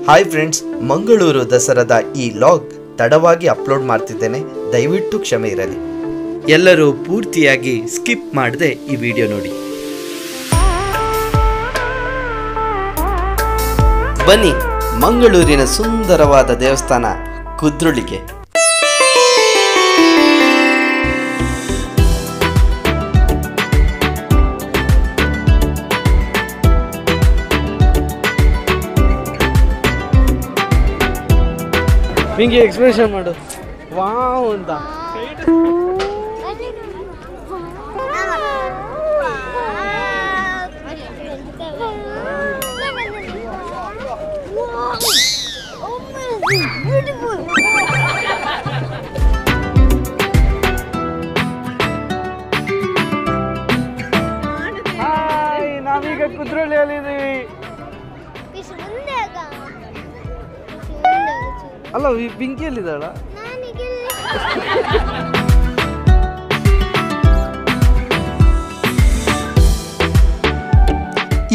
Hi friends, Mangaluru ದಸರಾದ ಈ log ತಡವಾಗಿ upload ಮಾಡ್ತಿದ್ದೇನೆ, ದಯವಿಟ್ಟು ಕ್ಷಮೆ ಇರಲಿ. ಎಲ್ಲರೂ ಪೂರ್ತಿಯಾಗಿ ಸ್ಕಿಪ್ ಮಾಡದೆ ಈ ವಿಡಿಯೋ ನೋಡಿ. ಬನ್ನಿ ಮಂಗಳೂರಿನ ಸುಂದರವಾದ ದೇವಸ್ಥಾನ ಕುದ್ರೋಳಿಗೆ. ಹಿಂಗೆ ಎಕ್ಸ್ಪ್ರೆಷನ್ ಮಾಡು, ವಾವ್ ಅಂತ. ಹಾಯ್, ನಾವೀಗ ಕುದ್ರೋಳಿಯಲ್ಲಿದ್ದೀವಿ. ಅಲ್ಲ, ಪಿಂಕಿಯಲ್ಲಿದ್ದಾಳ?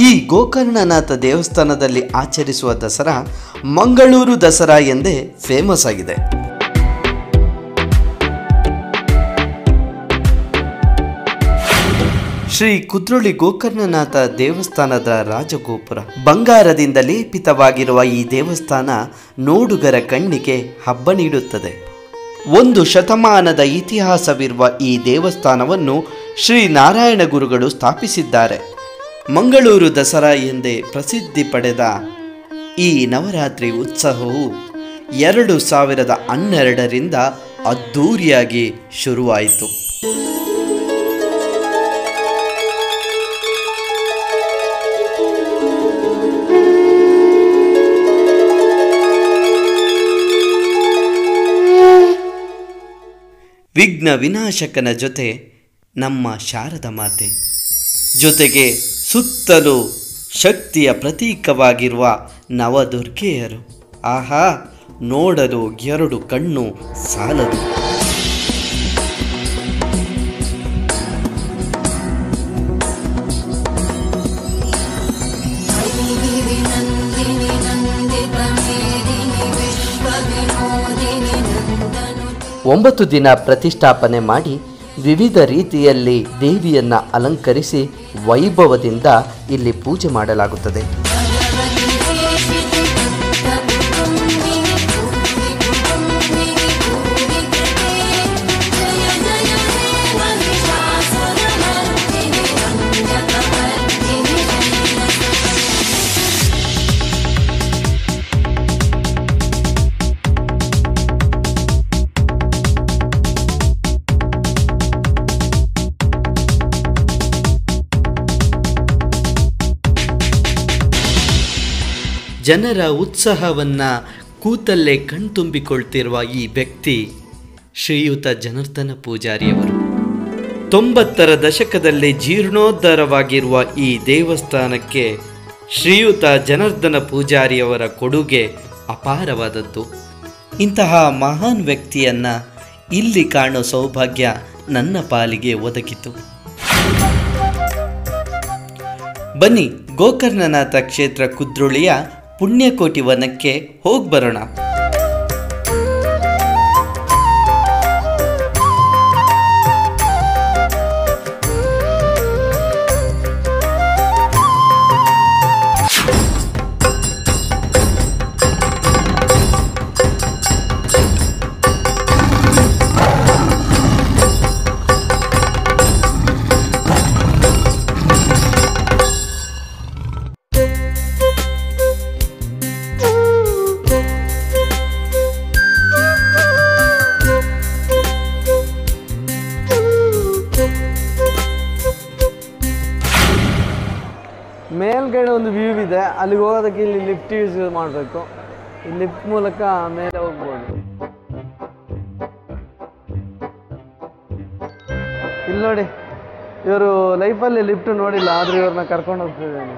ಈ ಗೋಕರ್ಣನಾಥ ದೇವಸ್ಥಾನದಲ್ಲಿ ಆಚರಿಸುವ ದಸರಾ ಮಂಗಳೂರು ದಸರಾ ಎಂದೇ ಫೇಮಸ್ ಆಗಿದೆ. ಶ್ರೀ ಕುದ್ರೋಳಿ ಗೋಕರ್ಣನಾಥ ದೇವಸ್ಥಾನದ ರಾಜಗೋಪುರ ಬಂಗಾರದಿಂದ ಲೇಪಿತವಾಗಿರುವ ಈ ದೇವಸ್ಥಾನ ನೋಡುಗರ ಕಣ್ಣಿಗೆ ಹಬ್ಬ ನೀಡುತ್ತದೆ. 1 ಶತಮಾನದ ಇತಿಹಾಸವಿರುವ ಈ ದೇವಸ್ಥಾನವನ್ನು ಶ್ರೀ ನಾರಾಯಣ ಗುರುಗಳು ಸ್ಥಾಪಿಸಿದ್ದಾರೆ. ಮಂಗಳೂರು ದಸರಾ ಎಂದೇ ಪ್ರಸಿದ್ಧಿ ಪಡೆದ ಈ ನವರಾತ್ರಿ ಉತ್ಸವವು 2012ರಿಂದ ಅದ್ಧೂರಿಯಾಗಿ ಶುರುವಾಯಿತು. ವಿಘ್ನ ವಿನಾಶಕನ ಜೊತೆ ನಮ್ಮ ಶಾರದ ಮಾತೆ, ಜೊತೆಗೆ ಸುತ್ತಲೂ ಶಕ್ತಿಯ ಪ್ರತೀಕವಾಗಿರುವ ನವದುರ್ಗೆಯರು. ಆಹಾ, ನೋಡಲು 2 ಕಣ್ಣು ಸಾಲದು. ಒಂಬತ್ತು ದಿನ ಪ್ರತಿಷ್ಠಾಪನೆ ಮಾಡಿ ವಿವಿಧ ರೀತಿಯಲ್ಲಿ ದೇವಿಯನ್ನ ಅಲಂಕರಿಸಿ ವೈಭವದಿಂದ ಇಲ್ಲಿ ಪೂಜೆ ಮಾಡಲಾಗುತ್ತದೆ. ಜನರ ಉತ್ಸಾಹವನ್ನ ಕೂತಲ್ಲೇ ಕಣ್ತುಂಬಿಕೊಳ್ತಿರುವ ಈ ವ್ಯಕ್ತಿ ಶ್ರೀಯುತ ಜನಾರ್ದನ ಪೂಜಾರಿಯವರು. 90ರ ದಶಕದಲ್ಲಿ ಜೀರ್ಣೋದ್ಧಾರವಾಗಿರುವ ಈ ದೇವಸ್ಥಾನಕ್ಕೆ ಶ್ರೀಯುತ ಜನಾರ್ದನ ಪೂಜಾರಿಯವರ ಕೊಡುಗೆ ಅಪಾರವಾದದ್ದು. ಇಂತಹ ಮಹಾನ್ ವ್ಯಕ್ತಿಯನ್ನ ಇಲ್ಲಿ ಕಾಣೋ ಸೌಭಾಗ್ಯ ನನ್ನ ಪಾಲಿಗೆ ಒದಗಿತು. ಬನ್ನಿ ಗೋಕರ್ಣನಾಥ ಕ್ಷೇತ್ರ ಕುದ್ರೋಳಿಯ ಪುಣ್ಯಕೋಟಿ ವನಕ್ಕೆ ಹೋಗಿ ಬರೋಣ. ಮೇಲ್ಗಡೆ ಒಂದು ವ್ಯೂ ಇದೆ, ಅಲ್ಲಿಗೆ ಹೋಗೋದಕ್ಕೆ ಇಲ್ಲಿ ಲಿಫ್ಟ್ ಯೂಸ್ ಮಾಡಬೇಕು. ಈ ಲಿಫ್ಟ್ ಮೂಲಕ ಮೇಲೆ ಹೋಗ್ಬೋದು. ಇಲ್ಲಿ ನೋಡಿ, ಇವರು ಲೈಫಲ್ಲಿ ಲಿಫ್ಟ್ ನೋಡಿಲ್ಲ, ಆದ್ರೆ ಇವ್ರನ್ನ ಕರ್ಕೊಂಡು ಹೋಗ್ತಿದ್ದೇನೆ.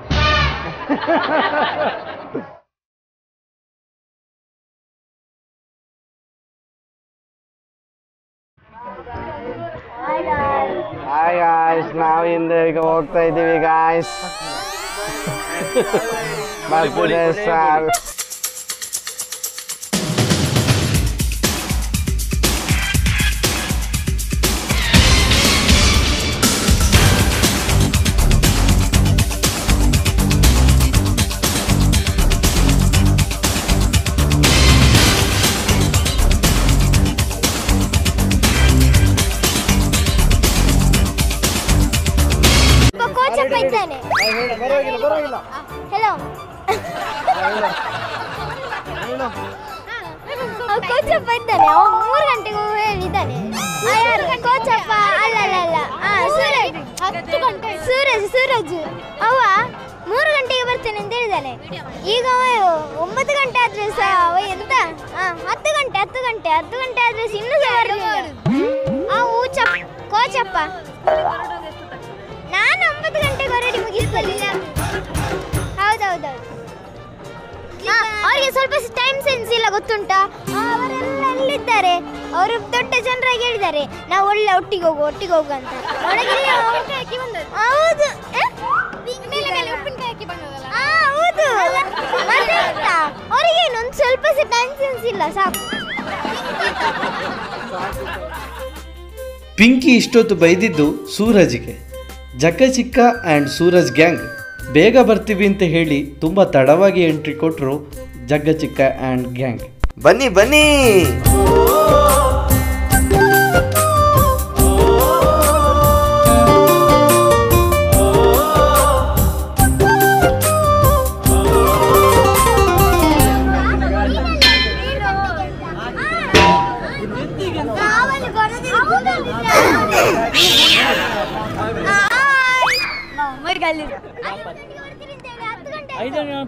Hi guys, ನಾವಿಂದ ಈಗ ಹೋಗ್ತಾ ಇದ್ದೀವಿ guys. ಕೋಚಪ್ಪ ಇದ್ದಾನೆ, ಅವ 3 ಗಂಟೆಗೆ ಹೇಳಿದ್ದಾನೆ. ಕೋಚಪ್ಪ ಅಲ್ಲ ಸೂರಜ್ ಅವ 3 ಗಂಟೆಗೆ ಬರ್ತೇನೆ ಅಂತ ಹೇಳಿದ್ದಾನೆ. ಈಗ ಅವ 9 ಗಂಟೆ ಆದ್ರೆ ಸಹ ಅವ ಎಂತ 10 ಗಂಟೆ ಆದ್ರೆ ಇನ್ನೂ ಸಹ ಕೋಚಪ್ಪ ನಾನು 9 ಗಂಟೆಗೆ ಹೊರಡಿ ಮುಗಿಸ್ಕೊಳ್ಳಿಲ್ಲ. ಹೌದೌದೌದು, ಅವರಿಗೆ ಸ್ವಲ್ಪ ಟೈಮ್ ಸೆನ್ಸ್ ಇಲ್ಲ, ಗೊತ್ತುಂಟಾ? ಅವರೆಲ್ಲ ಅಲ್ಲಿದ್ದಾರೆ, ಅವರು ದೊಡ್ಡ ಜನರಾಗಿ ಹೇಳಿದ್ದಾರೆ ನಾವು ಒಳ್ಳೆ ಒಟ್ಟಿಗೆ ಹೋಗು ಅಂತ. ಹೌದು, ಹೌದು, ಅವರಿಗೇನು ಒಂದು ಸ್ವಲ್ಪ ಟೈಮ್ ಸೆನ್ಸ್ ಇಲ್ಲ, ಸಾಕು. ಪಿಂಕಿ ಇಷ್ಟೊತ್ತು ಬೈದಿದ್ದು ಸೂರಜ್ಗೆ. ಜಕ್ಕ ಚಿಕ್ಕ ಆ್ಯಂಡ್ ಸೂರಜ್ ಗ್ಯಾಂಗ್ ಬೇಗ ಬರ್ತೀವಿ ಅಂತ ಹೇಳಿ ತುಂಬ ತಡವಾಗಿ ಎಂಟ್ರಿ ಕೊಟ್ಟರು ಜಗ್ಗ ಚಿಕ್ಕ ಆ್ಯಂಡ್ ಗ್ಯಾಂಗ್. ಬನ್ನಿ ಬನ್ನಿ.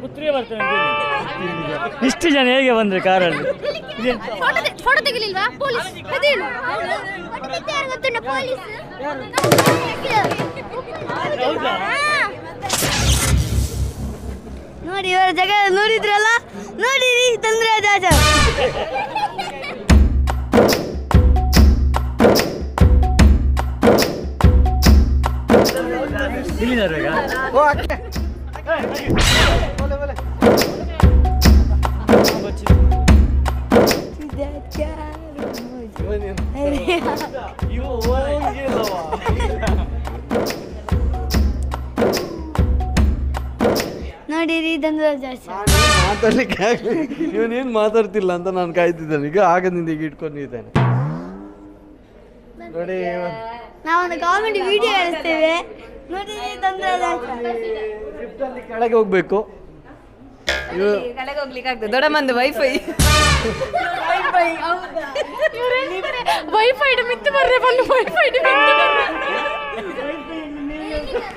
ಪುತ್ರಿಯೇ ಬರ್ತೇನೆ. ಇಷ್ಟು ಜನ ಹೇಗೆ ಬಂದ್ರೆ ಕಾರಲ್ಲಿ? ಫೋಟೋ ತೆಗಿಲಿಲ್ವಾ ಪೊಲೀಸ್? ನೋಡಿ ಇವರ ಜಾಗ ನೋಡಿದ್ರಲ್ಲ, ನೋಡಿರಿ ತಂದ್ರೆ ಜಾಜ. ನೋಡಿರಿ ಮಾತಾಡ್ಲಿಕ್ಕೆ ಇವನೇನು ಮಾತಾಡ್ತಿಲ್ಲ ಅಂತ ನಾನು ಕಾಯ್ತಿದ್ದೇನೆ. ಈಗ ಆಗದಿಂದ ಈಗ ಇಟ್ಕೊಂಡಿದ್ದೇನೆ. ನೋಡಿ, ನಾವೊಂದು ಕಾಮಿಡಿ ವಿಡಿಯೋ ಹೇಳ್ತೇವೆ. ನೋಡಿರಿ ಕೆಳಗೆ ಹೋಗ್ಬೇಕು. ಕೆಳಗೆ ಹೋಗ್ಲಿಕ್ಕೆ ಆಗ್ತದೆ, ದೊಡ್ಡ ಮಂದು ವೈಫೈ ಮಿತ್ತು ಬರ್ರೆ ಬಂದು ವೈಫೈ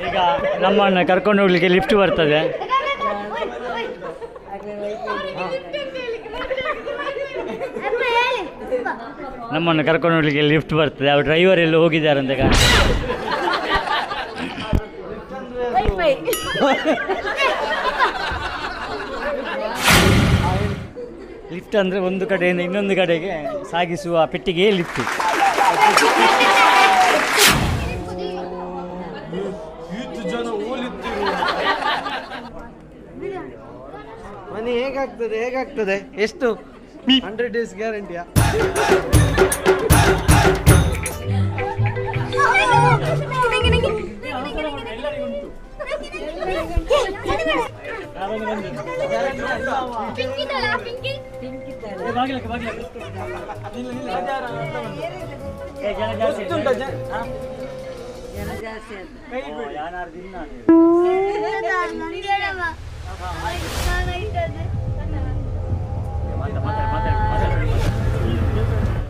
ಈಗ ನಮ್ಮನ್ನ ಕರ್ಕೊಂಡು ಹೋಗ್ಲಿಕ್ಕೆ ಲಿಫ್ಟ್ ಬರ್ತದೆ. ನಮ್ಮನ್ನು ಕರ್ಕೊಂಡು ಹೋಗ್ಲಿಕ್ಕೆ ಲಿಫ್ಟ್ ಬರ್ತದೆ. ಅವ್ರು ಡ್ರೈವರ್ ಎಲ್ಲ ಹೋಗಿದ್ದಾರಂತ ಕಾಣ್ತದೆ. ಲಿಫ್ಟ್ ಅಂದರೆ ಒಂದು ಕಡೆಯಿಂದ ಇನ್ನೊಂದು ಕಡೆಗೆ ಸಾಗಿಸುವ ಪೆಟ್ಟಿಗೆ ಲಿಫ್ಟ್. ಮನೆ ಹೇಗಾಗ್ತದೆ? ಎಷ್ಟು 100 days ಗ್ಯಾರಂಟಿಯಾ?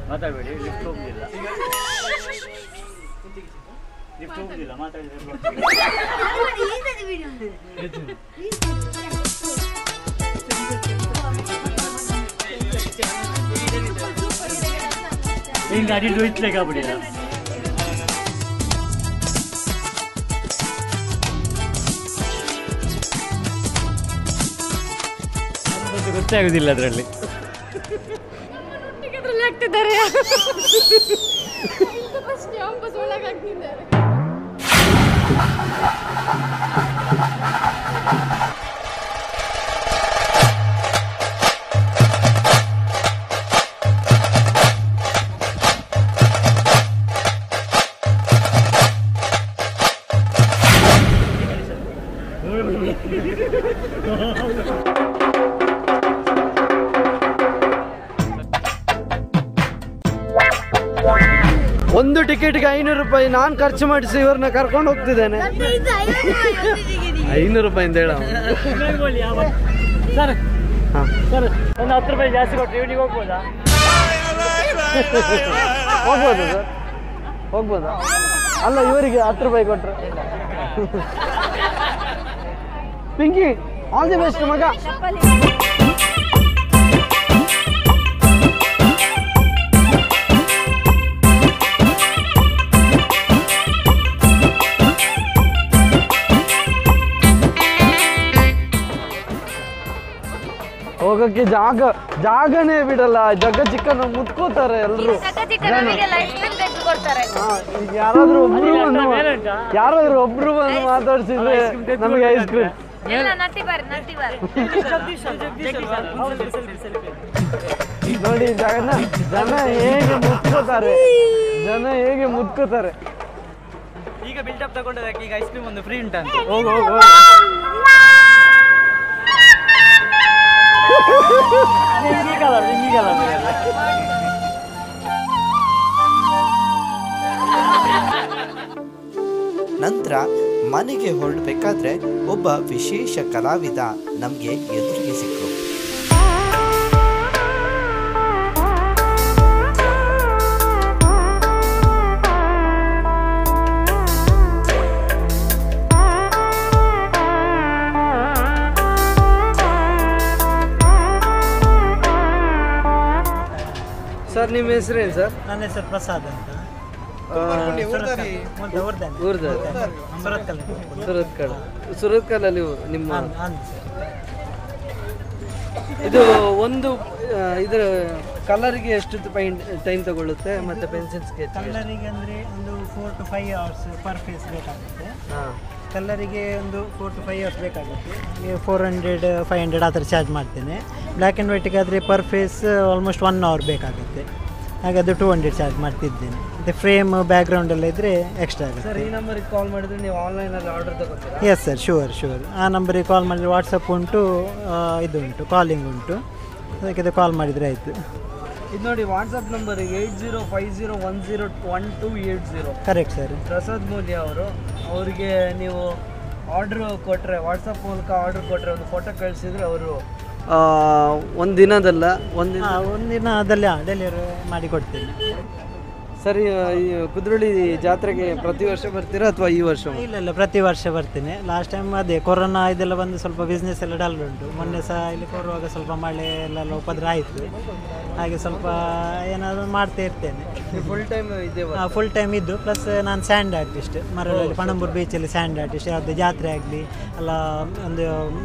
ಮಾತಾಡಬೇಡಿ, ಲಿಫ್ಟ್ ಹೋಗುದಿಲ್ಲ. ಮಾತಾಡಿದ್ರೆ ಹಿಂಗೆ ಅಡಿಟ್ಟು ಇಟ್ಲಿಕ್ಕೆ ಆಗ್ಬಿಡಿಲ್ಲ. ಗೊತ್ತೇ ಆಗುದಿಲ್ಲ ಅದರಲ್ಲಿ ಆಗ್ತಿದ್ದಾರೆ. ಒಂದು ಟಿಕೆಟ್ಗೆ 500 ರೂಪಾಯಿ ನಾನು ಖರ್ಚು ಮಾಡಿಸಿ ಇವ್ರನ್ನ ಕರ್ಕೊಂಡು ಹೋಗ್ತಿದ್ದೇನೆ. 500 ರೂಪಾಯಿ ಅಂತ ಹೇಳ. ಹಾಂ ಸರ್ ಒಂದು 10 ರೂಪಾಯಿ ಜಾಸ್ತಿ ಕೊಟ್ಟರೆ ಇವನಿಗೆ ಹೋಗ್ಬೋದಾ? ಹೋಗ್ಬೋದು ಸರ್, ಹೋಗ್ಬೋದಾ? ಅಲ್ಲ ಇವರಿಗೆ 10 ರೂಪಾಯಿ ಕೊಟ್ಟರೆ. ಪಿಂಕಿ ಆಲ್ ದಿ ಬೆಸ್ಟ್ ಮಗ. ಹೋಗಕ್ಕೆ ಜಾಗನೇ ಬಿಡಲ್ಲ. ಜಗ್ಗ ಚಿಕ್ಕನ ಮುತ್ಕೋತಾರೆ ಎಲ್ಲರೂ. ಯಾರಾದ್ರೂ ಒಬ್ರು ಬಂದು ಮಾತಾಡ್ಸಿದ್ರೆ ನಮಗೆ ಐಸ್ ಕ್ರೀಮ್. ನೋಡಿ ಜನ ಹೇಗೆ ಮುತ್ಕೋತಾರೆ. ಈಗ ಬಿಲ್ಡಪ್ ತಗೊಂಡದಕ್ಕೆ ಈಗ ಐಸ್ ಕ್ರೀಮ್ ಒಂದು ಫ್ರೀ ಉಂಟಂತ. ಹೋಗು ನಂತರ ಮನೆಗೆ ಹೊರಡಬೇಕಾದ್ರೆ ಒಬ್ಬ ವಿಶೇಷ ಕಲಾವಿದ ನಮಗೆ ಎದುರಿಗೆ ಸಿಕ್ಕರು. ಸರ್ ನಿಮ್ಮ ಹೆಸರೇನು ಸರ್? ನನ್ನ ಹೆಸರು ಪ್ರಸಾದ್ ಅಂತ. ಸುರತ್ಕಲ್ಲಲ್ಲಿ ನಿಮ್ಮ ಇದು ಒಂದು ಇದರ ಕಲರ್ಗೆ ಎಷ್ಟು ಟೈಮ್ ತಗೊಳ್ಳುತ್ತೆ? ಮತ್ತೆ ಪೆನ್ಸಿಲ್ ಸ್ಕೆಚ್ ಕಲರಿಗೆ ಅಂದರೆ ಒಂದು 4 to 5 hours ಪರ್ ಫೇಸ್ ಬೇಕಾಗುತ್ತೆ. ಕಲರಿಗೆ ಒಂದು 4 to 5 hours ಬೇಕಾಗುತ್ತೆ. 400-500 ಆ ಥರ ಚಾರ್ಜ್ ಮಾಡ್ತೇನೆ. ಬ್ಲ್ಯಾಕ್ ಆ್ಯಂಡ್ ವೈಟಿಗೆ ಆದರೆ ಪರ್ ಫೇಸ್ ಆಲ್ಮೋಸ್ಟ್ 1 hour ಬೇಕಾಗುತ್ತೆ. ಹಾಗೆ ಅದು 200 ಚಾರ್ಜ್ ಮಾಡ್ತಿದ್ದೇನೆ. ಮತ್ತು ಫ್ರೇಮ್ ಬ್ಯಾಕ್ಗ್ರೌಂಡ್ ಎಲ್ಲ ಇದ್ದರೆ ಎಕ್ಸ್ಟ್ರಾ ಆಗುತ್ತೆ. ಸರ್ ಈ ನಂಬರಿಗೆ ಕಾಲ್ ಮಾಡಿದ್ರೆ ನೀವು ಆನ್ಲೈನಲ್ಲಿ ಆರ್ಡರ್ ತಗೋತೀರಾ? Yes sir, sure. ಆ ನಂಬರಿಗೆ ಕಾಲ್ ಮಾಡಿದರೆ ವಾಟ್ಸಪ್ ಉಂಟು, ಇದು ಉಂಟು, ಕಾಲಿಂಗ್ ಉಂಟು. ಅದಕ್ಕೆ ಕಾಲ್ ಮಾಡಿದರೆ ಆಯಿತು. ಇದು ನೋಡಿ ವಾಟ್ಸಪ್ ನಂಬರಿಗೆ 8050101280. Correct sir. ಪ್ರಸಾದ್ ಮೂಲ್ಯ ಅವರಿಗೆ ನೀವು ಆರ್ಡ್ರ್ ಕೊಟ್ಟರೆ, ವಾಟ್ಸಪ್ ಮೂಲಕ ಆರ್ಡ್ರ್ ಕೊಟ್ಟರೆ, ಒಂದು ಫೋಟೋ ಕಳಿಸಿದ್ರೆ ಅವರು ಒಂದಿನದಲ್ಲಿ ಡೆಲಿವರಿ ಮಾಡಿ ಕೊಡ್ತೀನಿ. ಸರಿ, ಈ ಕುದ್ರೋಳಿ ಜಾತ್ರೆಗೆ ಪ್ರತಿ ವರ್ಷ ಬರ್ತೀರಾ ಅಥವಾ ಈ ವರ್ಷ? ಇಲ್ಲ, ಪ್ರತಿ ವರ್ಷ ಬರ್ತೀನಿ. ಲಾಸ್ಟ್ ಟೈಮ್ ಅದೇ ಕೊರೋನಾ ಇದೆಲ್ಲ ಬಂದು ಸ್ವಲ್ಪ ಬಿಸ್ನೆಸ್ ಎಲ್ಲ ಡಲ್ ಉಂಟು. ಮೊನ್ನೆ ಸಹ ಇಲ್ಲಿ ಕೊರುವಾಗ ಸ್ವಲ್ಪ ಮಳೆ ಎಲ್ಲ ಉಪದ್ರ ಆಯಿತು. ಹಾಗೆ ಸ್ವಲ್ಪ ಏನಾದರೂ ಮಾಡ್ತಾ ಇರ್ತೇನೆ. ಫುಲ್ ಟೈಮ್ ಇದೆ? ಫುಲ್ ಟೈಮ್ ಇದ್ದು, ಪ್ಲಸ್ ನಾನು ಸ್ಯಾಂಡ್ ಆರ್ಟಿಸ್ಟ್. ಮರಳಲ್ಲಿ ಪಣಂಬೂರು ಬೀಚಲ್ಲಿ ಸ್ಯಾಂಡ್ ಆರ್ಟಿಸ್ಟ್. ಯಾವುದೇ ಜಾತ್ರೆ ಆಗಲಿ ಅಲ್ಲ,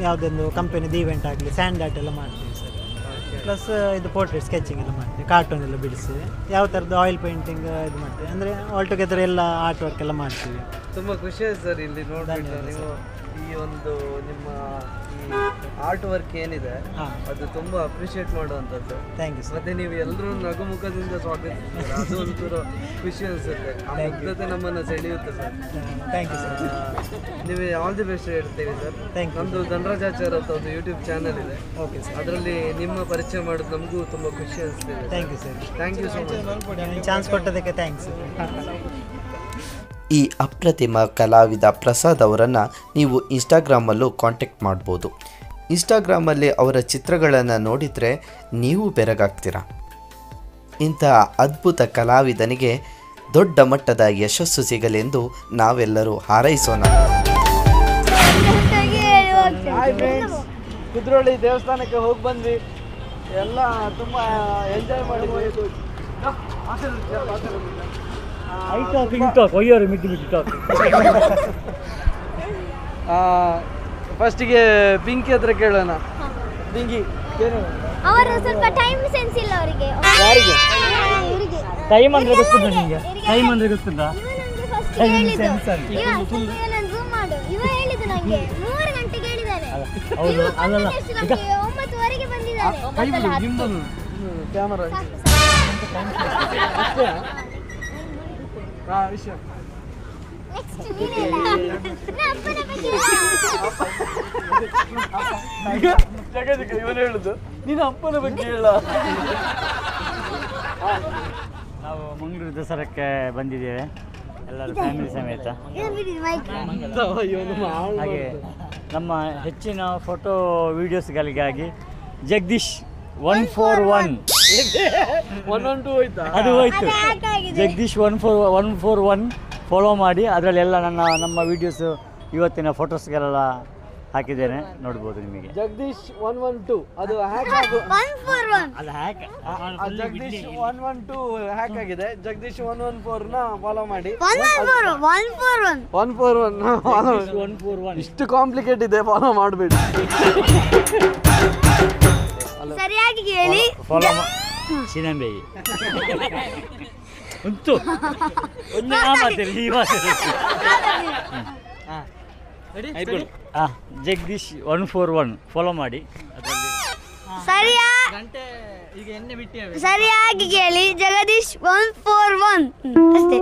ಯಾವುದೊಂದು ಕಂಪನಿದು ಈವೆಂಟ್ ಆಗಲಿ ಸ್ಯಾಂಡ್ ಆರ್ಟ್ ಎಲ್ಲ ಮಾಡ್ತೀವಿ ಸರ್. ಪ್ಲಸ್ ಇದು ಪೋರ್ಟ್ರೇಟ್ ಸ್ಕೆಚಿಂಗ್ ಎಲ್ಲ ಮಾಡ್ತೀವಿ, ಕಾರ್ಟೂನ್ ಎಲ್ಲ ಬಿಡಿಸಿ, ಯಾವ ಥರದ್ದು ಆಯಿಲ್ ಪೇಂಟಿಂಗ್ ಇದು ಮಾಡ್ತೀವಿ. ಅಂದರೆ ಆಲ್ ಟುಗೆದರ್ ಎಲ್ಲ ಆರ್ಟ್ ವರ್ಕ್ ಎಲ್ಲ ಮಾಡ್ತೀವಿ. ತುಂಬ ಖುಷಿ ಆಯ್ತು ಸರ್ ಇಲ್ಲಿ ನೋಡಿದ್ರೆ. ನೀವು ಈ ಒಂದು ನಿಮ್ಮ ಈ ಆರ್ಟ್ ವರ್ಕ್ ಏನಿದೆ ಅದು ತುಂಬ ಅಪ್ರಿಷಿಯೇಟ್ ಮಾಡುವಂಥದ್ದು. Thank you sir. ಮತ್ತು ನೀವು ಎಲ್ಲರೂ ನಗುಮುಖದಿಂದ ಸ್ವಾಗತಿಸ್ತೀರ, ಅದು ಒಂಚೂರು ಖುಷಿ ಅನಿಸುತ್ತೆ. ಆ ಮುಗ್ಧತೆ ನಮ್ಮನ್ನು ಸೆಳೆಯುತ್ತೆ ಸರ್. Thank you sir. ನೀವು ಆಲ್ ದಿ ಬೆಸ್ಟ್ ಹೇಳ್ತೀವಿ ಸರ್. ನಮ್ಮದು ಧನರಾಜಾಚಾರ್ ಅಂತ ಒಂದು ಯೂಟ್ಯೂಬ್ ಚಾನಲ್ ಇದೆ. Okay sir. ಅದರಲ್ಲಿ ನಿಮ್ಮ ಪರಿಚಯ ಮಾಡೋದು ನಮಗೂ ತುಂಬ ಖುಷಿ ಅನಿಸ್ತಿದೆ. Thank you sir. Thank you so much. Chance ಕೊಟ್ಟದಕ್ಕೆ ಥ್ಯಾಂಕ್ಸ್. ಈ ಅಪ್ರತಿಮ ಕಲಾವಿದ ಪ್ರಸಾದ್ ಅವರನ್ನು ನೀವು ಇನ್ಸ್ಟಾಗ್ರಾಮಲ್ಲೂ ಕಾಂಟ್ಯಾಕ್ಟ್ ಮಾಡ್ಬೋದು. ಇನ್ಸ್ಟಾಗ್ರಾಮಲ್ಲಿ ಅವರ ಚಿತ್ರಗಳನ್ನು ನೋಡಿದರೆ ನೀವು ಬೆರಗಾಗ್ತೀರ. ಇಂತಹ ಅದ್ಭುತ ಕಲಾವಿದನಿಗೆ ದೊಡ್ಡ ಮಟ್ಟದ ಯಶಸ್ಸು ಸಿಗಲೆಂದು ನಾವೆಲ್ಲರೂ ಹಾರೈಸೋಣ. ಕುದ್ರೋಳಿ ದೇವಸ್ಥಾನಕ್ಕೆ ಹೋಗಿ ಬಂದ್ವಿ, ಎಲ್ಲ ತುಂಬ ಎಂಜಾಯ್ ಮಾಡಿದ್ವಿ. ಫಸ್ಟಿಗೆ ಪಿಂಕಿ ಹತ್ರ ಕೇಳೋಣ. ಪಿಂಕಿ, ಅವರು ಸ್ವಲ್ಪ ಟೈಮ್ ಸೆನ್ಸ್ ಇಲ್ಲ ಅವರಿಗೆ. ಯಾರಿಗೆ ಟೈಮ್ ಅಂದ್ರೆ ಗೊತ್ತಿಲ್ಲ ನಿಮಗೆ? ಟೈಮ್ ಅಂದ್ರೆ ಗೊತ್ತಿಲ್ಲ? ಇವ ಹೇಳಿದ್ದು ನಂಗೆ 3 ಗಂಟೆಗೆ ಹೇಳಿದ್ದಾನೆ. ಹೌದು, ಅಲ್ಲಲ್ಲ, 9:30ಗೆ ಬಂದಿದ್ದಾನೆ. ಕ್ಯಾಮರಾ ವಿಷಯ ನೆಕ್ಸ್ಟ್ ಇವನು ಹೇಳುದು ನೀನು ಅಪ್ಪನ ಬಗ್ಗೆ ಹೇಳ. ನಾವು ಮಂಗಳೂರು ದಸರಕ್ಕೆ ಬಂದಿದ್ದೇವೆ, ಎಲ್ಲರೂ ಫ್ಯಾಮಿಲಿ ಸಮೇತ. ಹಾಗೆ ನಮ್ಮ ಹೆಚ್ಚಿನ ಫೋಟೋ ವೀಡಿಯೋಸ್ಗಳಿಗಾಗಿ ಜಗದೀಶ್ 141 112 ಹೋಯ್ತಾ? ಅದು ಹೋಯ್ತು. ಜಗದೀಶ್ 141 ಫಾಲೋ ಮಾಡಿ. ಅದರಲ್ಲೆಲ್ಲ ನಮ್ಮ ವೀಡಿಯೋಸು ಇವತ್ತಿನ ಫೋಟೋಸ್ಗೆಲ್ಲ ಹಾಕಿದ್ದೇನೆ, ನೋಡ್ಬೋದು ನಿಮಗೆ. ಜಗದೀಶ್ 112 ಅದು ಹ್ಯಾಕ್ ಅದು ಹ್ಯಾಕ್ ಜಗದೀಶ್ 112 ಹ್ಯಾಕ್ ಆಗಿದೆ. ಜಗದೀಶ್ 114 ನ ಫಾಲೋ ಮಾಡಿ. 141 ಇಷ್ಟು ಕಾಂಪ್ಲಿಕೇಟ್ ಇದೆ, ಫಾಲೋ ಮಾಡಬೇಡಿ. ಸರಿಯಾಗಿ ಕೇಳಿ. ಫಾಲೋ ಸಿನಂಬೆ ಉಂಟು ಒಂದೇ ಮಾತಾಡಿ ಈ ಮಾತಾಡಿ. ಜಗದೀಶ್ 141 ಫಾಲೋ ಮಾಡಿ. ಅದರಲ್ಲಿ ಸರಿಯಾಗಿ ಕೇಳಿ. ಜಗದೀಶ್ 141 ಅಷ್ಟೇ.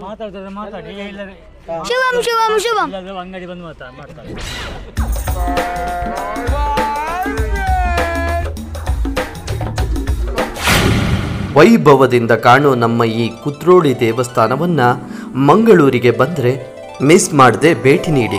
ಮಾತಾಡ್ತಾರೆ ಮಾತಾಡಿ. ಇಲ್ಲದೆ ಶುಭಂ ಅಂಗಡಿ ಬಂದು ಮಾಡ್ತಾರೆ. ವೈಭವದಿಂದ ಕಾಣೋ ನಮ್ಮ ಈ ಕುದ್ರೋಳಿ ದೇವಸ್ಥಾನವನ್ನು ಮಂಗಳೂರಿಗೆ ಬಂದರೆ ಮಿಸ್ ಮಾಡದೆ ಭೇಟಿ ನೀಡಿ.